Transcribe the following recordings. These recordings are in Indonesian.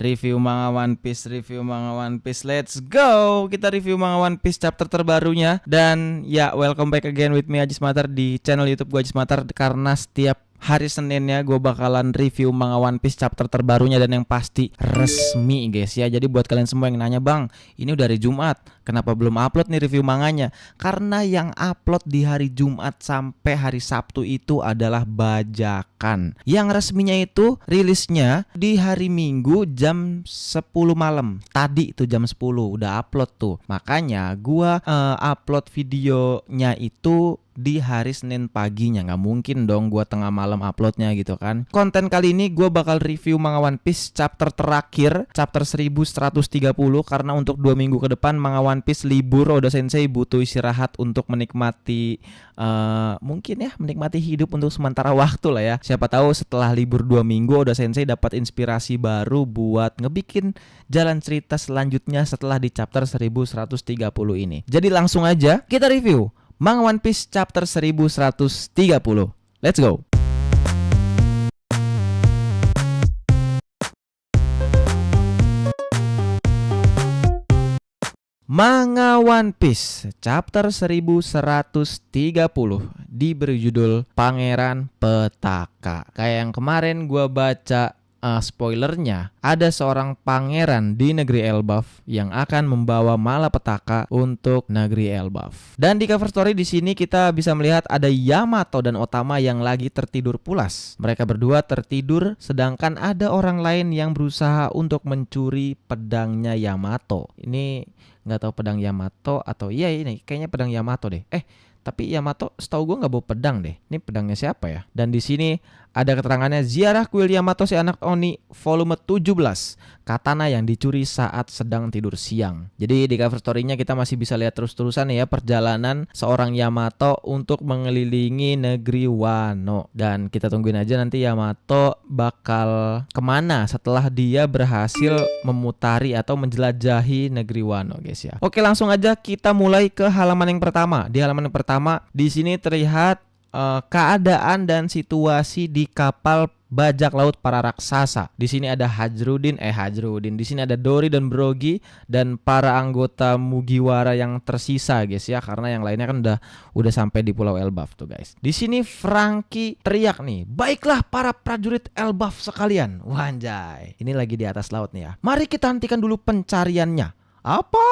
Review manga One Piece, review manga One Piece. Let's go. Kita review manga One Piece chapter terbarunya. Dan ya, welcome back again with me Ajis Matar di channel YouTube gue Ajis Matar. Karena setiap hari Seninnya gue bakalan review manga One Piece chapter terbarunya dan yang pasti resmi guys ya. Jadi buat kalian semua yang nanya, "Bang, ini udah hari Jumat, kenapa belum upload nih review manganya?" Karena yang upload di hari Jumat sampai hari Sabtu itu adalah bajakan. Yang resminya itu rilisnya di hari Minggu jam 10 malam. Tadi itu jam 10 udah upload tuh. Makanya gua upload videonya itu di hari Senin paginya. Nggak mungkin dong gua tengah malam uploadnya gitu kan. Konten kali ini gua bakal review manga One Piece chapter terakhir, chapter 1130. Karena untuk 2 minggu ke depan manga One Piece libur, Oda Sensei butuh istirahat untuk menikmati mungkin ya menikmati hidup untuk sementara waktu lah ya. Siapa tahu setelah libur 2 minggu Oda Sensei dapat inspirasi baru buat ngebikin jalan cerita selanjutnya setelah di chapter 1130 ini. Jadi langsung aja kita review manga One Piece chapter 1130. Let's go. Manga One Piece chapter 1130 diberi judul Pangeran Petaka. Kayak yang kemarin gua baca spoilernya, ada seorang pangeran di negeri Elbaf yang akan membawa malapetaka untuk negeri Elbaf. Dan di cover story di sini kita bisa melihat ada Yamato dan Otama yang lagi tertidur pulas. Mereka berdua tertidur sedangkan ada orang lain yang berusaha untuk mencuri pedangnya Yamato. Ini nggak tahu pedang Yamato atau iya ini kayaknya pedang Yamato deh. Tapi Yamato setahu gue nggak bawa pedang deh. Ini pedangnya siapa ya? Dan di sini ada keterangannya ziarah kuil Yamato si anak Oni volume 17. Katana yang dicuri saat sedang tidur siang. Jadi di cover story-nya kita masih bisa lihat terus-terusan ya perjalanan seorang Yamato untuk mengelilingi negeri Wano. Dan kita tungguin aja nanti Yamato bakal kemana setelah dia berhasil memutari atau menjelajahi negeri Wano guys ya. Oke, langsung aja kita mulai ke halaman yang pertama. Di halaman yang pertama di sini terlihat keadaan dan situasi di kapal bajak laut para raksasa. Di sini ada Hajrudin. Di sini ada Dori dan Brogy dan para anggota Mugiwara yang tersisa guys ya, karena yang lainnya kan udah sampai di Pulau Elbaf tuh guys. Di sini Franky teriak nih, "Baiklah para prajurit Elbaf sekalian." Wanjay. Ini lagi di atas laut nih ya. "Mari kita hentikan dulu pencariannya." Apa?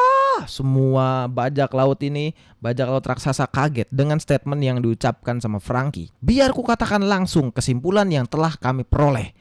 Semua bajak laut raksasa kaget dengan statement yang diucapkan sama Franky. "Biar ku katakan langsung kesimpulan yang telah kami peroleh.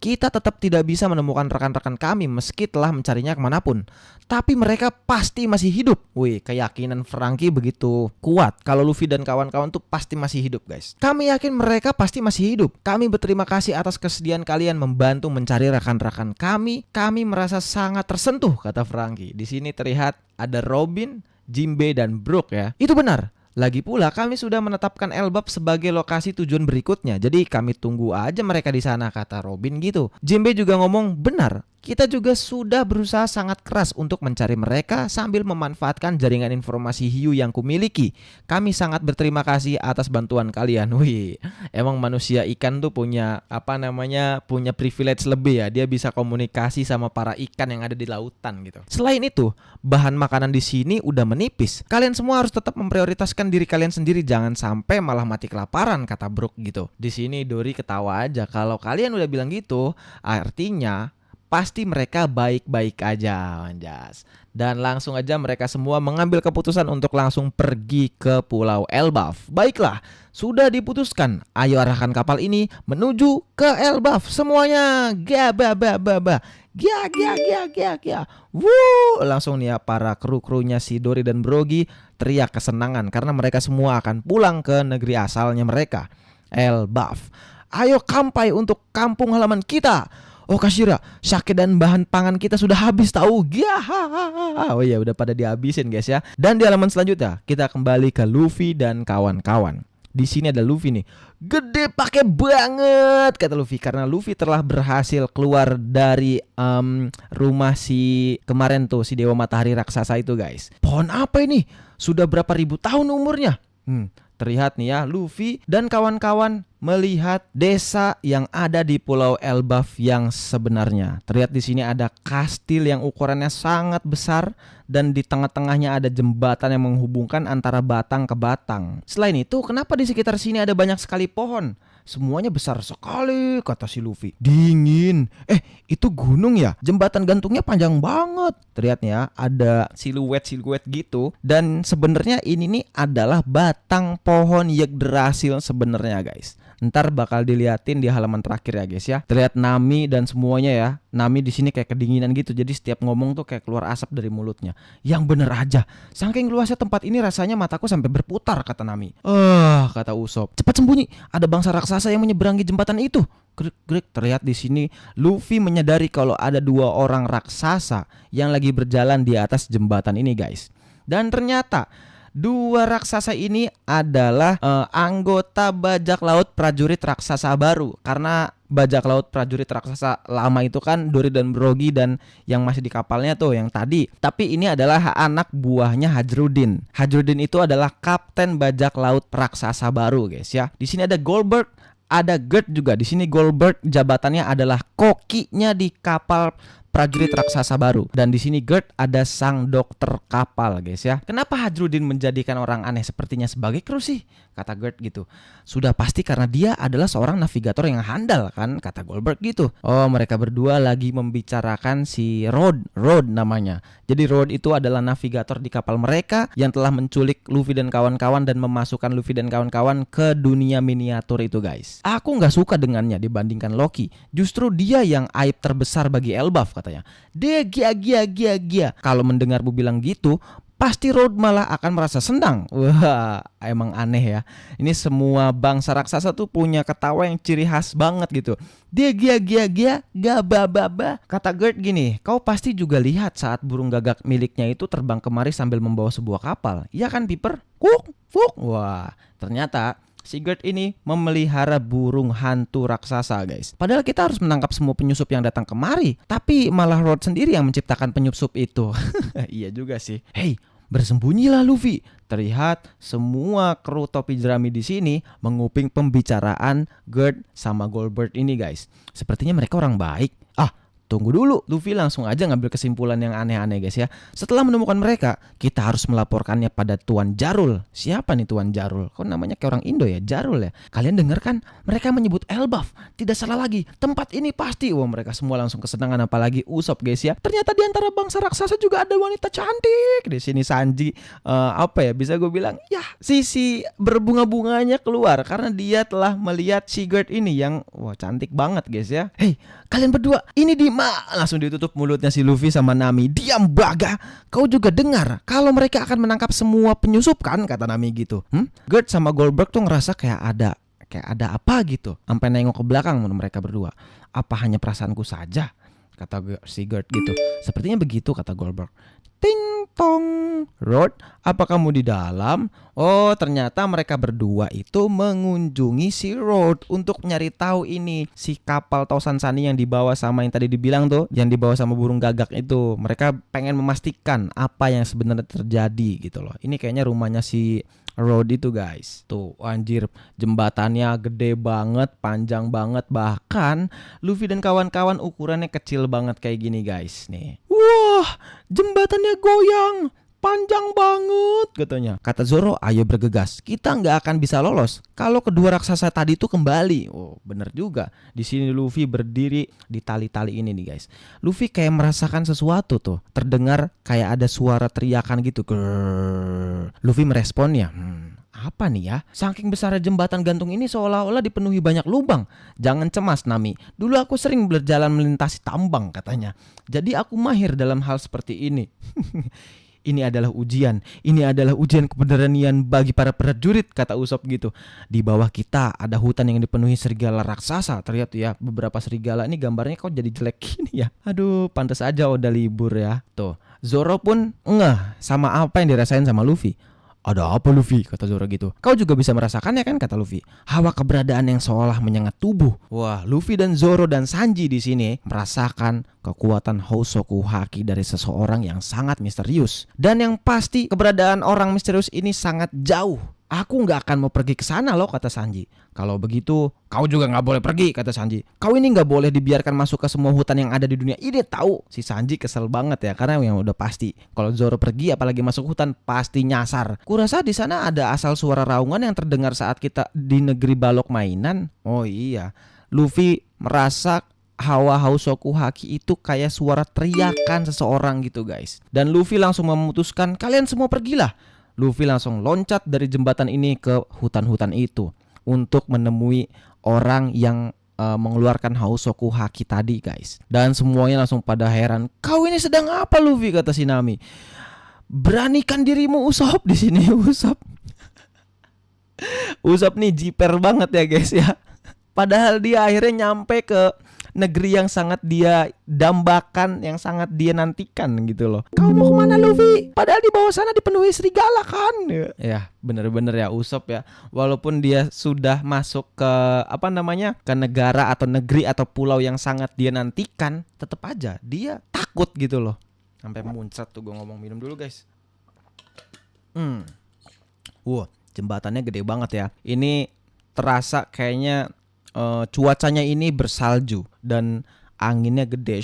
Kita tetap tidak bisa menemukan rekan-rekan kami meski telah mencarinya kemanapun. Tapi mereka pasti masih hidup." Wih, keyakinan Franky begitu kuat kalau Luffy dan kawan-kawan tuh pasti masih hidup guys. "Kami yakin mereka pasti masih hidup. Kami berterima kasih atas kesediaan kalian membantu mencari rekan-rekan kami. Kami merasa sangat tersentuh," kata Franky. Di sini terlihat ada Robin, Jinbe dan Brook ya. Itu benar. Lagi pula kami sudah menetapkan Elbaf sebagai lokasi tujuan berikutnya. Jadi kami tunggu aja mereka di sana, kata Robin gitu. Jinbe juga ngomong, "Benar. Kita juga sudah berusaha sangat keras untuk mencari mereka sambil memanfaatkan jaringan informasi hiu yang kumiliki. Kami sangat berterima kasih atas bantuan kalian." Wih, emang manusia ikan tuh punya punya privilege lebih ya. Dia bisa komunikasi sama para ikan yang ada di lautan gitu. Selain itu, bahan makanan di sini udah menipis. Kalian semua harus tetap memprioritaskan diri kalian sendiri, jangan sampai malah mati kelaparan, kata Brook gitu. Di sini Dori ketawa aja. Kalau kalian udah bilang gitu, artinya pasti mereka baik-baik aja, anjas. Dan langsung aja mereka semua mengambil keputusan untuk langsung pergi ke Pulau Elbaf. Baiklah, sudah diputuskan. Ayo arahkan kapal ini menuju ke Elbaf semuanya. Gia. Wuh, langsung nih ya para kru-krunya si Dori dan Brogy teriak kesenangan karena mereka semua akan pulang ke negeri asalnya mereka, Elbaf. "Ayo kampai untuk kampung halaman kita. Oh Kashira, sake dan bahan pangan kita sudah habis tahu." Oh iya, udah pada dihabisin guys ya. Dan di halaman selanjutnya kita kembali ke Luffy dan kawan-kawan. Di sini ada Luffy nih. "Gede pakai banget," kata Luffy, karena Luffy telah berhasil keluar dari rumah si kemarin tuh, si Dewa Matahari raksasa itu guys. "Pohon apa ini? Sudah berapa ribu tahun umurnya?" Terlihat nih ya, Luffy dan kawan-kawan melihat desa yang ada di Pulau Elbaf yang sebenarnya. Terlihat di sini ada kastil yang ukurannya sangat besar dan di tengah-tengahnya ada jembatan yang menghubungkan antara batang ke batang. Selain itu, kenapa di sekitar sini ada banyak sekali pohon? Semuanya besar sekali, kata si Luffy. Dingin. Itu gunung ya? Jembatan gantungnya panjang banget. Terlihat ya, ada siluet-siluet gitu. Dan sebenarnya ini nih adalah batang pohon Yggdrasil sebenarnya, guys. Ntar bakal diliatin di halaman terakhir ya guys ya. Terlihat Nami dan semuanya ya. Nami di sini kayak kedinginan gitu. Jadi setiap ngomong tuh kayak keluar asap dari mulutnya. Yang bener aja. Saking luasnya tempat ini rasanya mataku sampai berputar, kata Nami. Kata Usopp. Cepat sembunyi. Ada bangsa raksasa yang menyeberangi jembatan itu. Grek. Terlihat di sini Luffy menyadari kalau ada 2 orang raksasa yang lagi berjalan di atas jembatan ini, guys. Dan ternyata 2 raksasa ini adalah anggota bajak laut prajurit raksasa baru. Karena bajak laut prajurit raksasa lama itu kan Dory dan Brogy dan yang masih di kapalnya tuh yang tadi. Tapi ini adalah anak buahnya Hajrudin. Hajrudin itu adalah kapten bajak laut raksasa baru, guys ya. Di sini ada Goldberg, ada Gert juga. Di sini Goldberg jabatannya adalah kokinya di kapal prajurit raksasa baru. Dan di sini Gert ada sang dokter kapal, guys ya. Kenapa Hajrudin menjadikan orang aneh sepertinya sebagai kru sih? Kata Gert gitu. Sudah pasti karena dia adalah seorang navigator yang handal kan, kata Goldberg gitu. Oh, mereka berdua lagi membicarakan si Road namanya. Jadi Road itu adalah navigator di kapal mereka yang telah menculik Luffy dan kawan-kawan dan memasukkan Luffy dan kawan-kawan ke dunia miniatur itu, guys. Aku nggak suka dengannya dibandingkan Loki. Justru dia yang aib terbesar bagi Elbaf, katanya. Dia gia. Kalau mendengarmu bilang gitu, pasti Road malah akan merasa senang. Wah, emang aneh ya. Ini semua bangsa raksasa tuh punya ketawa yang ciri khas banget gitu. Dia gia, gabababa. Kata Gert gini, kau pasti juga lihat saat burung gagak miliknya itu terbang kemari sambil membawa sebuah kapal. Iya kan, Piper? Fuk. Wah, ternyata si Gert ini memelihara burung hantu raksasa, guys. Padahal kita harus menangkap semua penyusup yang datang kemari, tapi malah Road sendiri yang menciptakan penyusup itu. Iya juga sih. Hey, bersembunyilah Luffy. Terlihat semua kru topi jerami di sini menguping pembicaraan Gert sama Goldberg ini, guys. Sepertinya mereka orang baik. Tunggu dulu, Luffy langsung aja ngambil kesimpulan yang aneh-aneh, guys ya. Setelah menemukan mereka, kita harus melaporkannya pada Tuan Jarul. Siapa nih Tuan Jarul? Kok namanya kayak orang Indo ya, Jarul ya? Kalian denger kan? Mereka menyebut Elbaf. Tidak salah lagi, tempat ini pasti. Wah, mereka semua langsung kesenangan, apalagi Usopp, guys ya. Ternyata di antara bangsa raksasa juga ada wanita cantik. Di sini Sanji, bisa gue bilang, ya sisi berbunga-bunganya keluar karena dia telah melihat Sigurd ini yang cantik banget, guys ya. Hey, kalian berdua, ini langsung ditutup mulutnya si Luffy sama Nami. Diam, Baga. Kau juga dengar kalau mereka akan menangkap semua penyusup kan, kata Nami gitu. Gert sama Goldberg tuh ngerasa kayak ada apa gitu. Sampai nengok ke belakang mereka berdua. Apa hanya perasaanku saja? Kata si Gert gitu. Sepertinya begitu, kata Goldberg. Ting tong. Road, apa kamu di dalam? Oh, ternyata mereka berdua itu mengunjungi si Road untuk nyari tahu ini si kapal Tosan Sunny yang dibawa sama yang tadi dibilang tuh, yang dibawa sama burung gagak itu. Mereka pengen memastikan apa yang sebenarnya terjadi gitu loh. Ini kayaknya rumahnya si Road itu, guys. Tuh, anjir, jembatannya gede banget, panjang banget. Bahkan Luffy dan kawan-kawan ukurannya kecil banget kayak gini, guys. Nih. Wah, jembatannya goyang, panjang banget katanya. Kata Zoro, ayo bergegas. Kita nggak akan bisa lolos kalau kedua raksasa tadi itu kembali. Oh, bener juga. Di sini Luffy berdiri di tali-tali ini nih, guys. Luffy kayak merasakan sesuatu tuh. Terdengar kayak ada suara teriakan gitu. Grrr. Luffy meresponnya. Apa nih ya? Saking besarnya jembatan gantung ini seolah-olah dipenuhi banyak lubang. Jangan cemas, Nami. Dulu aku sering berjalan melintasi tambang, katanya. Jadi aku mahir dalam hal seperti ini. Ini adalah ujian keberanian bagi para prajurit, kata Usopp gitu. Di bawah kita ada hutan yang dipenuhi serigala raksasa. Terlihat ya, beberapa serigala ini gambarnya kok jadi jelek gini ya. Aduh, pantas aja udah libur ya. Tuh, Zoro pun ngeh sama apa yang dirasain sama Luffy. Ada apa, Luffy? Kata Zoro gitu. Kau juga bisa merasakannya kan, kata Luffy. Hawa keberadaan yang seolah menyengat tubuh. Wah, Luffy dan Zoro dan Sanji di sini merasakan kekuatan Hosoku Haki dari seseorang yang sangat misterius. Dan yang pasti keberadaan orang misterius ini sangat jauh Aku nggak akan mau pergi ke sana loh, kata Sanji. Kalau begitu, kau juga nggak boleh pergi, kata Sanji. Kau ini nggak boleh dibiarkan masuk ke semua hutan yang ada di dunia ini, tahu? Si Sanji kesel banget ya, karena yang udah pasti kalau Zoro pergi apalagi masuk hutan pasti nyasar. Kurasa di sana ada asal suara raungan yang terdengar saat kita di negeri balok mainan. Oh iya, Luffy merasa hawa Hausoku Haki itu kayak suara teriakan seseorang gitu guys. Dan Luffy langsung memutuskan, kalian semua pergilah. Luffy langsung loncat dari jembatan ini ke hutan-hutan itu untuk menemui orang yang mengeluarkan Hausoku Haki tadi guys. Dan semuanya langsung pada heran. Kau ini sedang apa Luffy, kata si Nami. Beranikan dirimu Usopp di sini Usopp. Usopp nih jiper banget ya guys ya. Padahal dia akhirnya nyampe ke negeri yang sangat dia dambakan, yang sangat dia nantikan gitu loh. Kau mau kemana Luffy? Padahal di bawah sana dipenuhi serigala kan. Ya bener-bener ya Usopp ya. Walaupun dia sudah masuk ke ke negara atau negeri atau pulau yang sangat dia nantikan, tetap aja dia takut gitu loh. Sampai muncrat tuh, gue ngomong minum dulu guys. Wah, jembatannya gede banget ya. Ini terasa kayaknya cuacanya ini bersalju dan anginnya gede,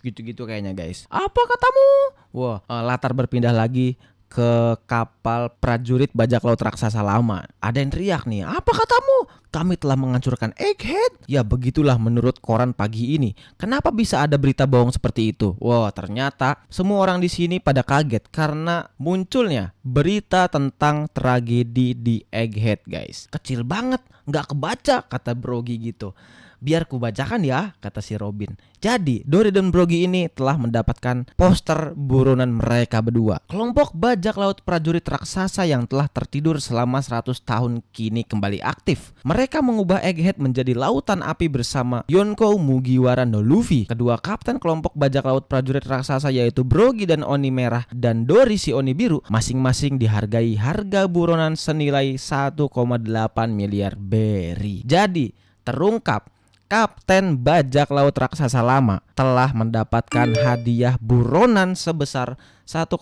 gitu-gitu kayaknya guys. Apa katamu? Wah, latar berpindah lagi ke kapal prajurit bajak laut raksasa lama. Ada yang teriak nih, apa katamu? Kami telah menghancurkan Egghead. Ya begitulah menurut koran pagi ini. Kenapa bisa ada berita bohong seperti itu? Wah, ternyata semua orang di sini pada kaget karena munculnya berita tentang tragedi di Egghead guys. Kecil banget, nggak kebaca, kata Brogy gitu. Biar ku bacakan ya, kata si Robin. Jadi Dory dan Brogy ini telah mendapatkan poster buronan mereka berdua. Kelompok bajak laut prajurit raksasa yang telah tertidur selama 100 tahun kini kembali aktif. Mereka mengubah Egghead menjadi lautan api bersama Yonko Mugiwara no Luffy. Kedua kapten kelompok bajak laut prajurit raksasa yaitu Brogy dan Oni Merah dan Dory si Oni Biru masing-masing dihargai harga buronan senilai 1,8 miliar berry. Jadi terungkap Kapten bajak laut raksasa lama telah mendapatkan hadiah buronan sebesar 1,8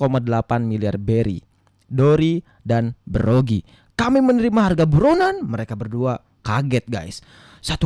miliar berry. Dory dan Brogy, kami menerima harga buronan. Mereka berdua kaget guys. 1,8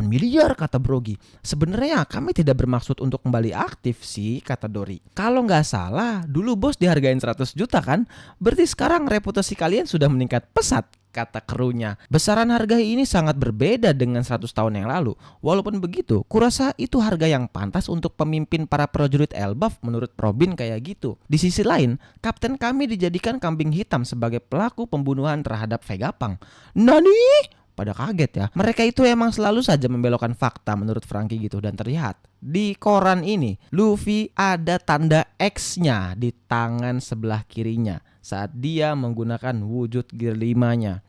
miliar, kata Brogy. Sebenarnya kami tidak bermaksud untuk kembali aktif sih, kata Dory. Kalau nggak salah dulu bos dihargain 100 juta kan. Berarti sekarang reputasi kalian sudah meningkat pesat, kata krunya. Besaran harga ini sangat berbeda dengan 100 tahun yang lalu. Walaupun begitu, kurasa itu harga yang pantas untuk pemimpin para prajurit Elbaf, menurut Robin kayak gitu. Di sisi lain, kapten kami dijadikan kambing hitam sebagai pelaku pembunuhan terhadap Vegapunk. Nani? Pada kaget ya. Mereka itu emang selalu saja membelokkan fakta menurut Franky gitu. Dan terlihat di koran ini Luffy ada tanda X-nya di tangan sebelah kirinya saat dia menggunakan wujud gear 5-nya.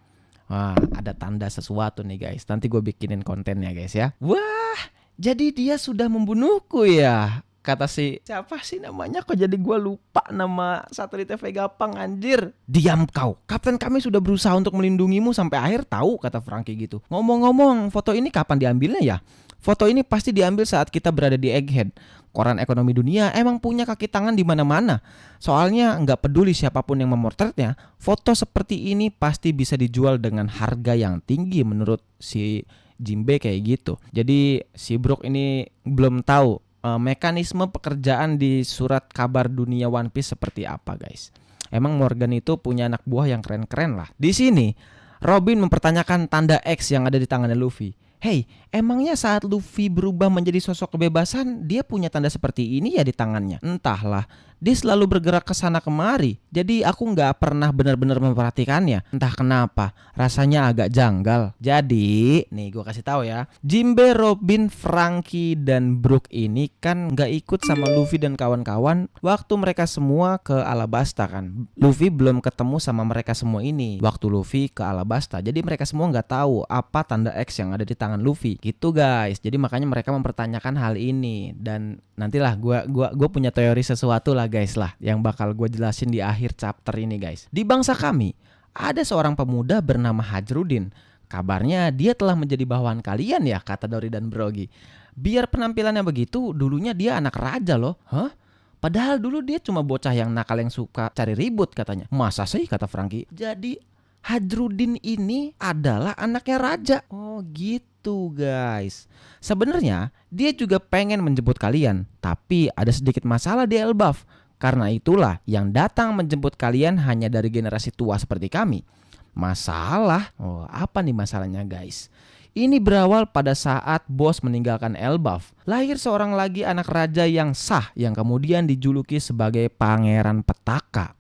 Wah, ada tanda sesuatu nih guys. Nanti gue bikinin kontennya guys ya. Wah, jadi dia sudah membunuhku ya. Kata si siapa sih namanya, kok jadi gue lupa nama satelitnya Vegapunk anjir. Diam kau, kapten kami sudah berusaha untuk melindungimu sampai akhir, tahu, kata Franky gitu. Ngomong-ngomong, foto ini kapan diambilnya ya? Foto ini pasti diambil saat kita berada di Egghead. Koran ekonomi dunia emang punya kaki tangan di mana-mana. Soalnya nggak peduli siapapun yang memotretnya, foto seperti ini pasti bisa dijual dengan harga yang tinggi menurut si Jinbe kayak gitu. Jadi si Brook ini belum tahu mekanisme pekerjaan di surat kabar dunia One Piece seperti apa guys. Emang Morgan itu punya anak buah yang keren-keren lah. Di sini Robin mempertanyakan tanda X yang ada di tangannya Luffy. Hey, emangnya saat Luffy berubah menjadi sosok kebebasan, dia punya tanda seperti ini ya di tangannya? Entahlah, dia selalu bergerak ke sana kemari. Jadi aku nggak pernah benar-benar memperhatikannya. Entah kenapa, rasanya agak janggal. Jadi, nih gue kasih tahu ya, Jinbe, Robin, Franky, dan Brook ini kan nggak ikut sama Luffy dan kawan-kawan waktu mereka semua ke Alabasta kan. Luffy belum ketemu sama mereka semua ini waktu Luffy ke Alabasta. Jadi mereka semua nggak tahu apa tanda X yang ada di tangan Luffy gitu guys. Jadi makanya mereka mempertanyakan hal ini. Dan nantilah gue punya teori sesuatu lah guys lah yang bakal gue jelasin di akhir chapter ini guys. Di bangsa kami ada seorang pemuda bernama Hajrudin. Kabarnya dia telah menjadi bawahan kalian ya, kata Dory dan Brogy. Biar penampilannya begitu, dulunya dia anak raja loh. Hah? Padahal dulu dia cuma bocah yang nakal yang suka cari ribut katanya. Masa sih, kata Franky. Jadi Hadrudin ini adalah anaknya raja. Oh gitu guys. Sebenarnya dia juga pengen menjemput kalian, tapi ada sedikit masalah di Elbaf. Karena itulah yang datang menjemput kalian hanya dari generasi tua seperti kami. Masalah? Oh, apa nih masalahnya guys? Ini berawal pada saat bos meninggalkan Elbaf. Lahir seorang lagi anak raja yang sah yang kemudian dijuluki sebagai Pangeran Petaka.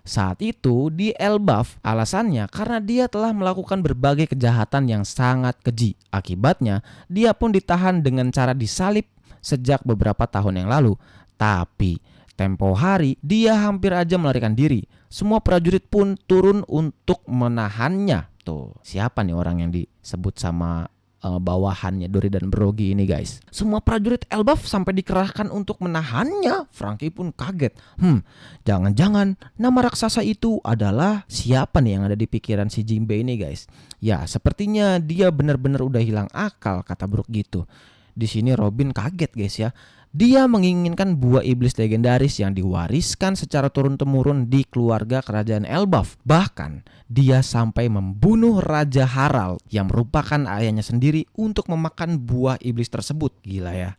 Saat itu di Elbaf alasannya karena dia telah melakukan berbagai kejahatan yang sangat keji. Akibatnya dia pun ditahan dengan cara disalib sejak beberapa tahun yang lalu. Tapi tempo hari dia hampir aja melarikan diri. Semua prajurit pun turun untuk menahannya. Tuh, siapa nih orang yang disebut sama bawahannya Dori dan Brogy ini guys? Semua prajurit Elbaf sampai dikerahkan untuk menahannya. Franky pun kaget. Jangan-jangan nama raksasa itu adalah siapa nih yang ada di pikiran si Jimbe ini guys? Ya, sepertinya dia benar-benar udah hilang akal, kata Brook gitu. Di sini Robin kaget guys ya. Dia menginginkan buah iblis legendaris yang diwariskan secara turun-temurun di keluarga kerajaan Elbaf. Bahkan dia sampai membunuh Raja Harald yang merupakan ayahnya sendiri untuk memakan buah iblis tersebut. Gila ya,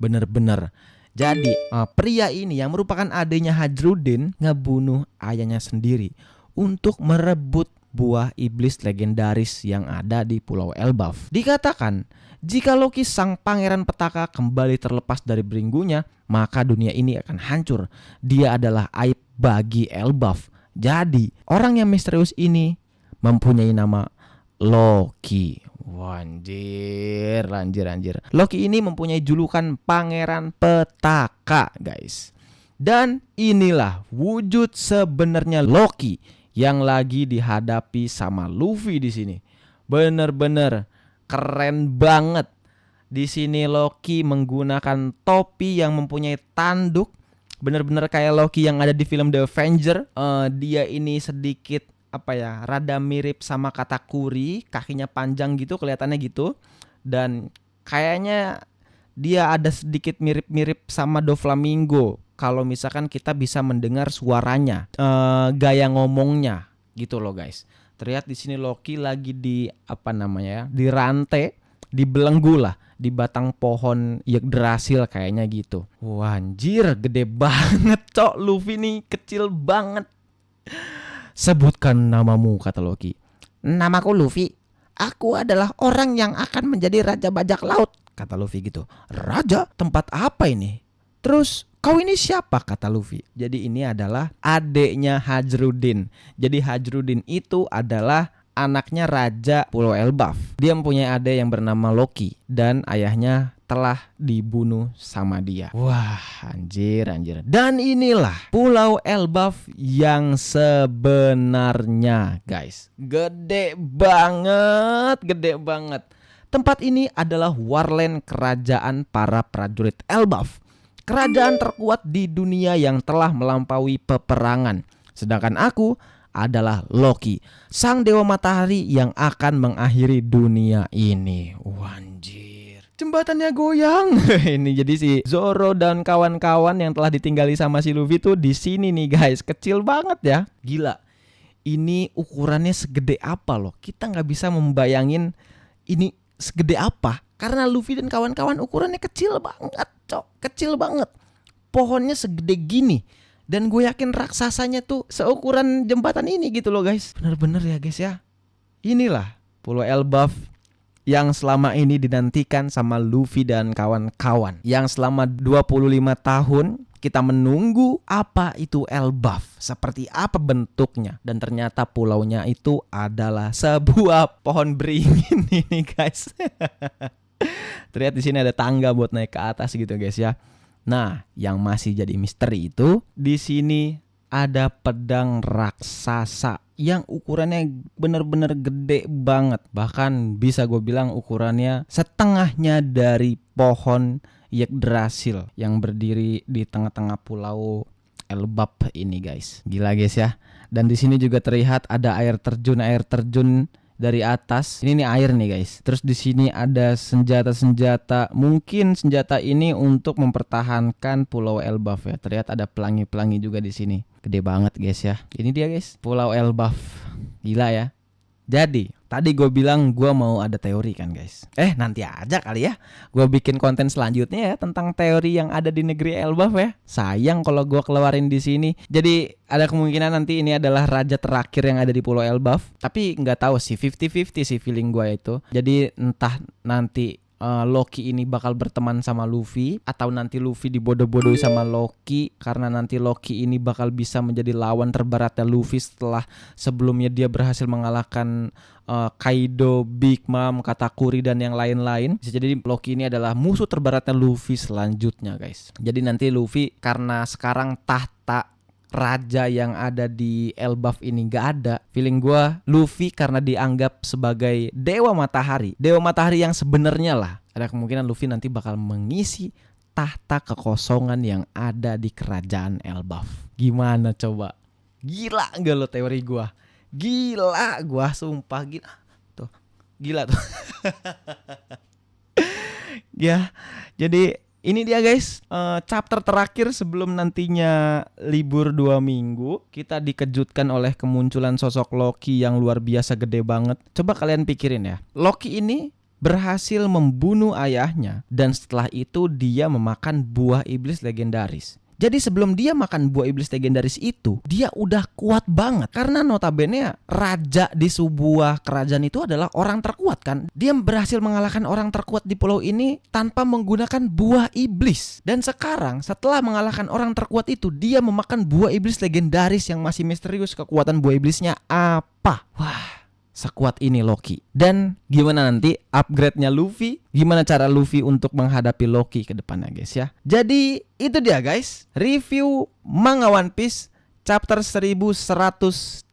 bener-bener. Jadi pria ini yang merupakan adiknya Hadrudin ngebunuh ayahnya sendiri untuk merebut buah iblis legendaris yang ada di Pulau Elbaf. Dikatakan jika Loki sang pangeran petaka kembali terlepas dari belenggunya, maka dunia ini akan hancur. Dia adalah aib bagi Elbaf. Jadi orang yang misterius ini mempunyai nama Loki. Anjir. Loki ini mempunyai julukan Pangeran Petaka guys. Dan inilah wujud sebenarnya Loki yang lagi dihadapi sama Luffy di sini. Bener-bener keren banget. Di sini Loki menggunakan topi yang mempunyai tanduk, bener-bener kayak Loki yang ada di film The Avenger. Dia ini sedikit rada mirip sama Katakuri, kakinya panjang gitu, kelihatannya gitu. Dan kayaknya dia ada sedikit mirip-mirip sama Doflamingo. Kalau misalkan kita bisa mendengar suaranya, gaya ngomongnya gitu loh guys. Terlihat di sini Loki lagi di dirantai, dibelenggu lah di batang pohon Yggdrasil kayaknya gitu. Wah, anjir, gede banget cok. Luffy nih kecil banget. Sebutkan namamu, kata Loki. Namaku Luffy. Aku adalah orang yang akan menjadi raja bajak laut, kata Luffy gitu. Raja? Tempat apa ini? Terus kau ini siapa, kata Luffy. Jadi ini adalah adeknya Hadrudin. Jadi Hadrudin itu adalah anaknya Raja Pulau Elbaf. Dia mempunyai adek yang bernama Loki dan ayahnya telah dibunuh sama dia. Wah, anjir. Dan inilah Pulau Elbaf yang sebenarnya, guys. Gede banget. Tempat ini adalah Warland, kerajaan para prajurit Elbaf. Kerajaan terkuat di dunia yang telah melampaui peperangan. Sedangkan aku adalah Loki, sang dewa matahari yang akan mengakhiri dunia ini. Anjir. Jembatannya goyang. Ini jadi si Zoro dan kawan-kawan yang telah ditinggali sama si Luffy tuh di sini nih guys. Kecil banget ya. Gila. Ini ukurannya segede apa loh. Kita nggak bisa membayangin ini segede apa. Karena Luffy dan kawan-kawan ukurannya kecil banget, cok. Kecil banget. Pohonnya segede gini. Dan gue yakin raksasanya tuh seukuran jembatan ini gitu loh guys. Bener-bener ya guys ya. Inilah Pulau Elbaf yang selama ini dinantikan sama Luffy dan kawan-kawan. Yang selama 25 tahun kita menunggu apa itu Elbaf, seperti apa bentuknya. Dan ternyata pulaunya itu adalah sebuah pohon beringin ini guys. Terlihat di sini ada tangga buat naik ke atas gitu guys ya. Nah, yang masih jadi misteri itu di sini ada pedang raksasa yang ukurannya bener-bener gede banget. Bahkan bisa gue bilang ukurannya setengahnya dari pohon Yggdrasil yang berdiri di tengah-tengah pulau Elbaf ini guys. Gila guys ya. Dan di sini juga terlihat ada air terjun dari atas. Ini nih air nih guys. Terus di sini ada senjata-senjata. Mungkin senjata ini untuk mempertahankan Pulau Elbaf ya. Terlihat ada pelangi-pelangi juga di sini. Gede banget guys ya. Ini dia guys, Pulau Elbaf. Gila ya. Jadi tadi gue bilang gue mau ada teori kan guys. Nanti aja kali ya gue bikin konten selanjutnya ya tentang teori yang ada di negeri Elbaf ya. Sayang kalau gue keluarin di sini. Jadi ada kemungkinan nanti ini adalah raja terakhir yang ada di Pulau Elbaf. Tapi nggak tahu sih, 50-50 sih feeling gue itu. Jadi entah nanti Loki ini bakal berteman sama Luffy, atau nanti Luffy dibodoh-bodohi sama Loki karena nanti Loki ini bakal bisa menjadi lawan terberatnya Luffy setelah sebelumnya dia berhasil mengalahkan Kaido, Big Mom, Katakuri dan yang lain-lain. Bisa jadi Loki ini adalah musuh terberatnya Luffy selanjutnya guys. Jadi nanti Luffy karena sekarang tahta raja yang ada di Elbaf ini gak ada, feeling gue Luffy karena dianggap sebagai dewa matahari yang sebenarnya lah, ada kemungkinan Luffy nanti bakal mengisi tahta kekosongan yang ada di kerajaan Elbaf. Gimana coba? Gila gak lo teori gue? Gila gue sumpah, gila tuh. Ya, jadi ini dia guys, chapter terakhir sebelum nantinya libur 2 minggu. Kita dikejutkan oleh kemunculan sosok Loki yang luar biasa gede banget. Coba kalian pikirin ya, Loki ini berhasil membunuh ayahnya dan setelah itu dia memakan buah iblis legendaris. Jadi sebelum dia makan buah iblis legendaris itu, dia udah kuat banget. Karena notabene raja di sebuah kerajaan itu adalah orang terkuat kan. Dia berhasil mengalahkan orang terkuat di pulau ini tanpa menggunakan buah iblis. Dan sekarang setelah mengalahkan orang terkuat itu, dia memakan buah iblis legendaris yang masih misterius. Kekuatan buah iblisnya apa? Wah, sekuat ini Loki. Dan gimana nanti upgrade-nya Luffy? Gimana cara Luffy untuk menghadapi Loki ke depannya guys ya. Jadi itu dia guys, review manga One Piece chapter 1130.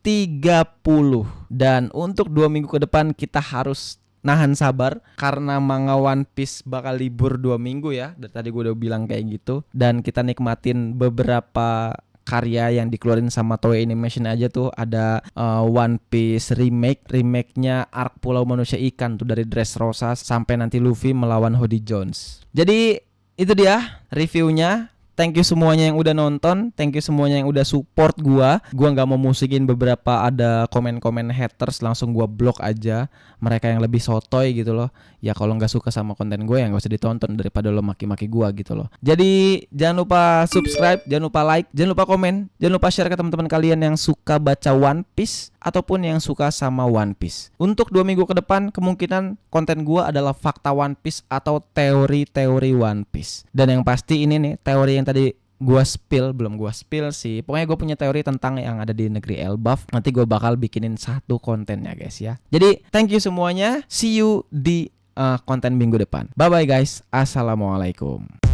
Dan untuk 2 minggu ke depan kita harus nahan sabar karena manga One Piece bakal libur 2 minggu ya. Dari tadi gue udah bilang kayak gitu. Dan kita nikmatin beberapa karya yang dikeluarin sama Toei Animation aja tuh. Ada One Piece remake-nya Arc Pulau Manusia Ikan tuh, dari Dressrosa sampai nanti Luffy melawan Hody Jones. Jadi itu dia reviewnya. Thank you semuanya yang udah nonton, thank you semuanya yang udah support gua. Gua nggak mau musikin beberapa ada komen-komen haters, langsung gua blok aja. Mereka yang lebih sotoy gitu loh. Ya kalau nggak suka sama konten gue ya nggak usah ditonton daripada lo maki-maki gua gitu loh. Jadi jangan lupa subscribe, jangan lupa like, jangan lupa komen, jangan lupa share ke teman-teman kalian yang suka baca One Piece ataupun yang suka sama One Piece. Untuk 2 minggu ke depan kemungkinan konten gua adalah fakta One Piece atau teori-teori One Piece. Dan yang pasti ini nih teori yang tadi belum gua spill sih. Pokoknya gue punya teori tentang yang ada di negeri Elbaf. Nanti gue bakal bikinin satu kontennya guys ya. Jadi thank you semuanya. See you di konten minggu depan. Bye bye guys. Assalamualaikum.